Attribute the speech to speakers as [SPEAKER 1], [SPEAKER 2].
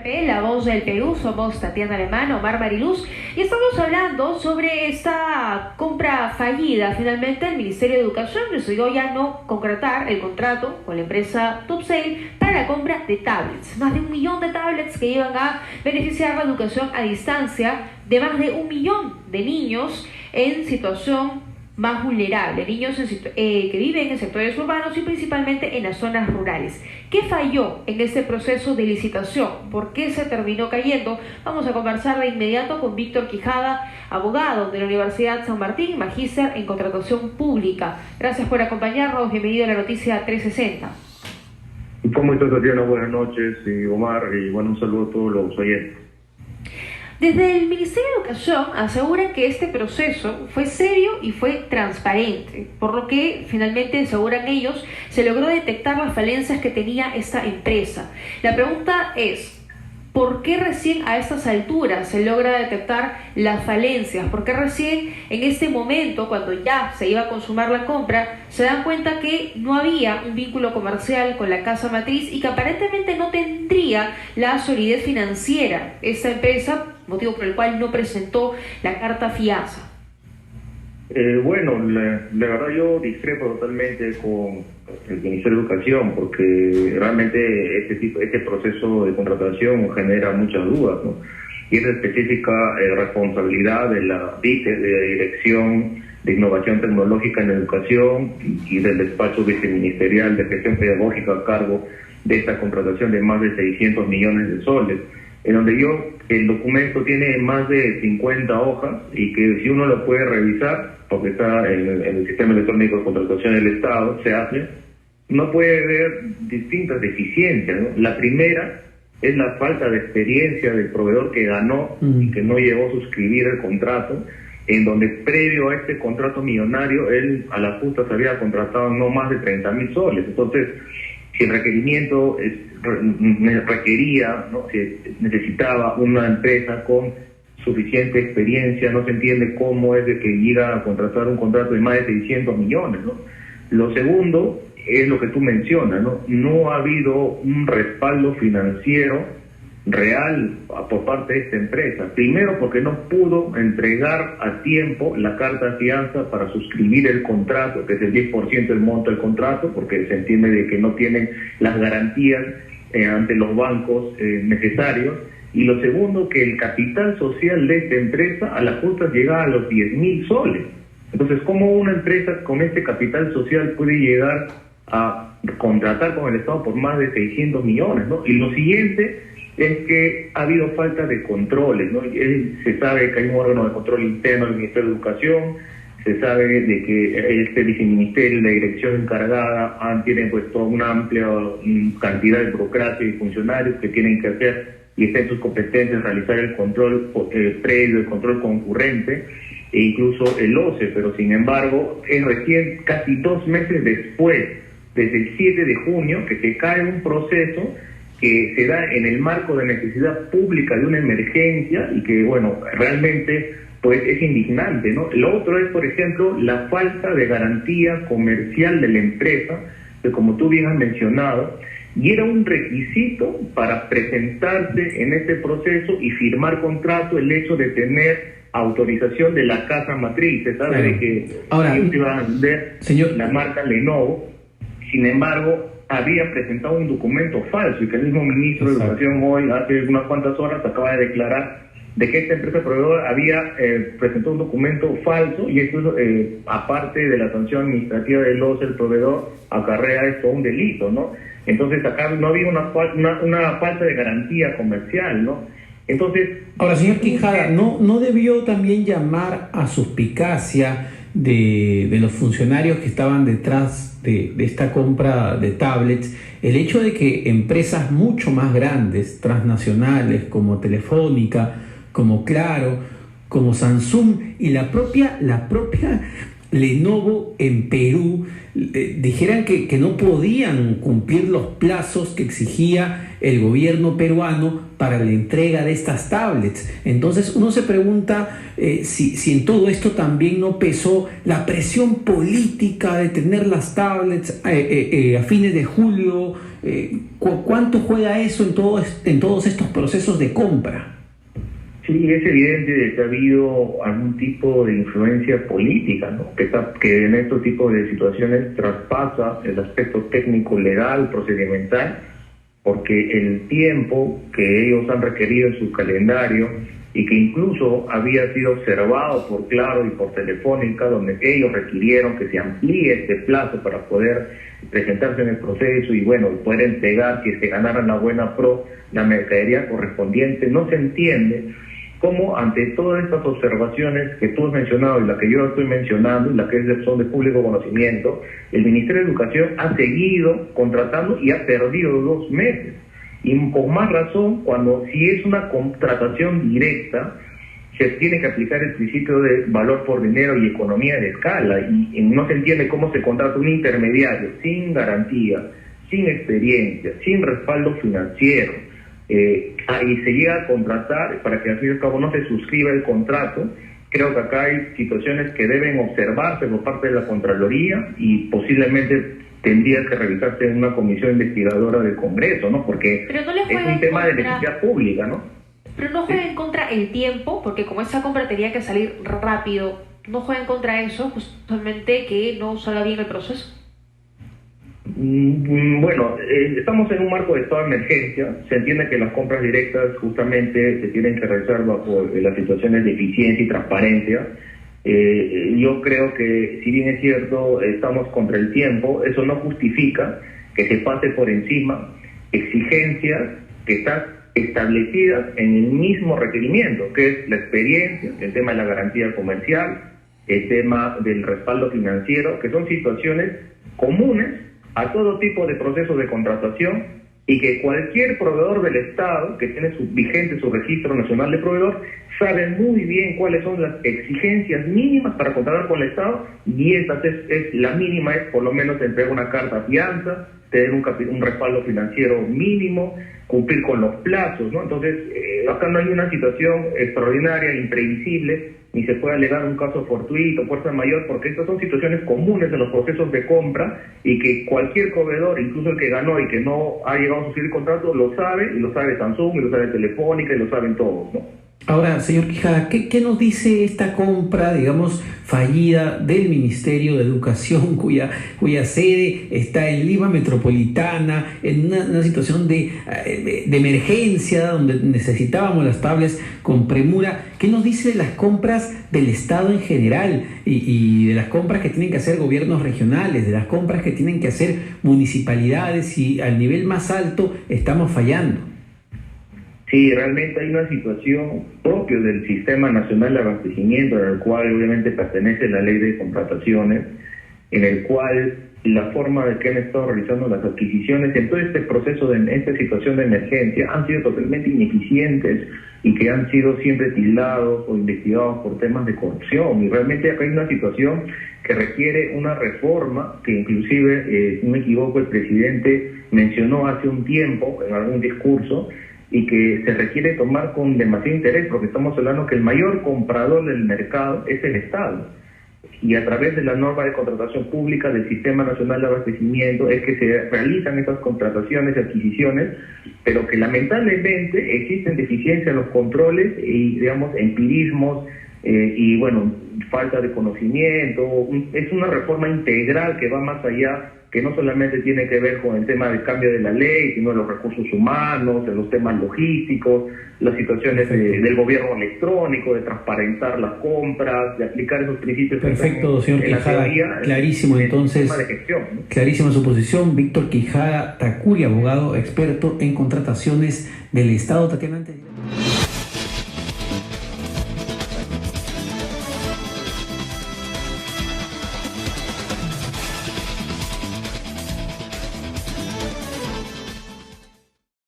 [SPEAKER 1] RP, La Voz del Perú. Somos Tatiana Alemán, Omar Mariluz, y estamos hablando sobre esta compra fallida. Finalmente el Ministerio de Educación decidió ya no concretar el contrato con la empresa Topsail para la compra de tablets. Más de 1 millón de tablets que iban a beneficiar la educación a distancia de más de 1 millón de niños en situación más vulnerable, niños que viven en sectores urbanos y principalmente en las zonas rurales. ¿Qué falló en este proceso de licitación? ¿Por qué se terminó cayendo? Vamos a conversar de inmediato con Víctor Quijada, abogado de la Universidad San Martín, magíster en contratación pública. Gracias por acompañarnos, bienvenido a la Noticia 360.
[SPEAKER 2] ¿Cómo estás, Tatiana? Buenas noches, Omar, y bueno, un saludo a todos los oyentes.
[SPEAKER 1] Desde el Ministerio de Educación aseguran que este proceso fue serio y fue transparente, por lo que finalmente, aseguran ellos, se logró detectar las falencias que tenía esta empresa. La pregunta es, ¿por qué recién a estas alturas se logra detectar las falencias? ¿Por qué recién en este momento, cuando ya se iba a consumar la compra, se dan cuenta que no había un vínculo comercial con la casa matriz y que aparentemente no tendría la solidez financiera esta empresa, motivo por el cual no presentó la carta fianza?
[SPEAKER 2] Bueno, la verdad yo discrepo totalmente con el Ministerio de Educación, porque realmente este proceso de contratación genera muchas dudas, ¿no? Y es de específica responsabilidad de la DITE, de la Dirección de Innovación Tecnológica en Educación, y del despacho viceministerial de gestión pedagógica a cargo de esta contratación de más de 600 millones de soles, en donde el documento tiene más de 50 hojas y que si uno lo puede revisar, porque está en el sistema electrónico de contratación del Estado, se hace, no puede ver distintas deficiencias, ¿no? La primera es la falta de experiencia del proveedor que ganó y que no llegó a suscribir el contrato, en donde previo a este contrato millonario, él a las justas había contratado no más de 30.000 soles. Entonces, si el requerimiento requería, ¿no?, si necesitaba una empresa con suficiente experiencia, no se entiende cómo es de que llega a contratar un contrato de más de 600 millones, ¿no? Lo segundo es lo que tú mencionas, ¿no? No ha habido un respaldo financiero real por parte de esta empresa. Primero, porque no pudo entregar a tiempo la carta de fianza para suscribir el contrato, que es el 10% del monto del contrato, porque se entiende de que no tienen las garantías ante los bancos necesarios. Y lo segundo, que el capital social de esta empresa a las justas llega a los 10.000 soles. Entonces, ¿cómo una empresa con este capital social puede llegar a contratar con el Estado por más de 600 millones, ¿no? Y lo siguiente es que ha habido falta de controles, ¿no? Se sabe que hay un órgano de control interno del Ministerio de Educación, se sabe de que este viceministerio y la dirección encargada tienen pues toda una amplia cantidad de burocracia y funcionarios que tienen que hacer, y está en sus competencias realizar el control previo, el control concurrente, e incluso el OCE, pero sin embargo es recién casi 2 meses después, desde el 7 de junio, que se cae un proceso que se da en el marco de necesidad pública de una emergencia y que, bueno, realmente pues es indignante, ¿no? Lo otro es, por ejemplo, la falta de garantía comercial de la empresa, que como tú bien has mencionado, y era un requisito para presentarse en este proceso y firmar contrato el hecho de tener autorización de la casa matriz. Se sabe de que ellos iban a vender la marca Lenovo, sin embargo había presentado un documento falso, y que el mismo ministro de Educación hoy, hace unas cuantas horas, acaba de declarar de que esta empresa proveedora había presentado un documento falso, y esto aparte de la sanción administrativa del OCE, el proveedor acarrea esto un delito, ¿no? Entonces acá no había una falta de garantía comercial, ¿no? Entonces,
[SPEAKER 3] ahora, señor Quijada, ¿no debió también llamar a suspicacia de los funcionarios que estaban detrás de esta compra de tablets el hecho de que empresas mucho más grandes, transnacionales, como Telefónica, como Claro, como Samsung y la propia Lenovo en Perú dijeran que no podían cumplir los plazos que exigía el gobierno peruano para la entrega de estas tablets? Entonces uno se pregunta si en todo esto también no pesó la presión política de tener las tablets a fines de julio ¿Cuánto juega eso en todos estos procesos de compra?
[SPEAKER 2] Sí, es evidente que ha habido algún tipo de influencia política, ¿no? Que en estos tipos de situaciones traspasa el aspecto técnico, legal, procedimental, porque el tiempo que ellos han requerido en su calendario y que incluso había sido observado por Claro y por Telefónica, donde ellos requirieron que se amplíe este plazo para poder presentarse en el proceso y bueno, poder entregar, si es que ganaran la buena pro, la mercadería correspondiente. No se entiende cómo ante todas estas observaciones que tú has mencionado y la que yo estoy mencionando y la que son de público conocimiento, el Ministerio de Educación ha seguido contratando y ha perdido 2 meses. Y con más razón cuando si es una contratación directa, se tiene que aplicar el principio de valor por dinero y economía de escala, y no se entiende cómo se contrata un intermediario sin garantía, sin experiencia, sin respaldo financiero, y se llega a contratar para que al fin y al cabo no se suscriba el contrato. Creo que acá hay situaciones que deben observarse por parte de la Contraloría y posiblemente tendría que revisarse en una comisión investigadora del Congreso, ¿no? Porque es un tema de necesidad pública, ¿no?
[SPEAKER 1] Pero no juega en contra el tiempo, porque como esa compra tenía que salir rápido, no juega en contra eso, justamente que no salga bien el proceso.
[SPEAKER 2] Bueno, estamos en un marco de estado de emergencia. Se entiende que las compras directas justamente se tienen que realizar bajo las situaciones de eficiencia y transparencia. Yo creo que, si bien es cierto, estamos contra el tiempo, eso no justifica que se pase por encima exigencias que están establecidas en el mismo requerimiento, que es la experiencia, el tema de la garantía comercial, el tema del respaldo financiero, que son situaciones comunes a todo tipo de procesos de contratación y que cualquier proveedor del Estado que tiene vigente su registro nacional de proveedor sabe muy bien cuáles son las exigencias mínimas para contratar con el Estado, y esta es la mínima, es por lo menos entregar una carta fianza, tener un respaldo financiero mínimo, cumplir con los plazos, ¿no? Entonces, acá no hay una situación extraordinaria, imprevisible, ni se puede alegar un caso fortuito, fuerza mayor, porque estas son situaciones comunes en los procesos de compra y que cualquier proveedor, incluso el que ganó y que no ha llegado a suscribir el contrato, lo sabe, y lo sabe Samsung, y lo sabe Telefónica, y lo saben todos, ¿no?
[SPEAKER 3] Ahora, señor Quijada, ¿qué nos dice esta compra, digamos, fallida del Ministerio de Educación, cuya sede está en Lima Metropolitana, en una situación de emergencia, donde necesitábamos las tablets con premura? ¿Qué nos dice de las compras del Estado en general y de las compras que tienen que hacer gobiernos regionales, de las compras que tienen que hacer municipalidades, y al nivel más alto estamos fallando?
[SPEAKER 2] Sí, realmente hay una situación propia del Sistema Nacional de Abastecimiento, en el cual obviamente pertenece la ley de contrataciones, en el cual la forma de que han estado realizando las adquisiciones en todo este proceso, en esta situación de emergencia, han sido totalmente ineficientes y que han sido siempre tildados o investigados por temas de corrupción. Y realmente acá hay una situación que requiere una reforma que inclusive, si no me equivoco, el presidente mencionó hace un tiempo en algún discurso, y que se requiere tomar con demasiado interés, porque estamos hablando que el mayor comprador del mercado es el Estado, y a través de la norma de contratación pública del Sistema Nacional de Abastecimiento es que se realizan estas contrataciones y adquisiciones, pero que lamentablemente existen deficiencias en los controles y, digamos, empirismos, y bueno, falta de conocimiento. Es una reforma integral que va más allá, que no solamente tiene que ver con el tema del cambio de la ley, sino de los recursos humanos, de los temas logísticos, las situaciones del gobierno electrónico, de transparentar las compras, de aplicar esos principios.
[SPEAKER 3] Perfecto, señor Quijada, clarísimo entonces,
[SPEAKER 2] tema de gestión, ¿no?
[SPEAKER 3] Clarísima su posición. Víctor Quijada Takuria, abogado experto en contrataciones del Estado. Tatiana, antes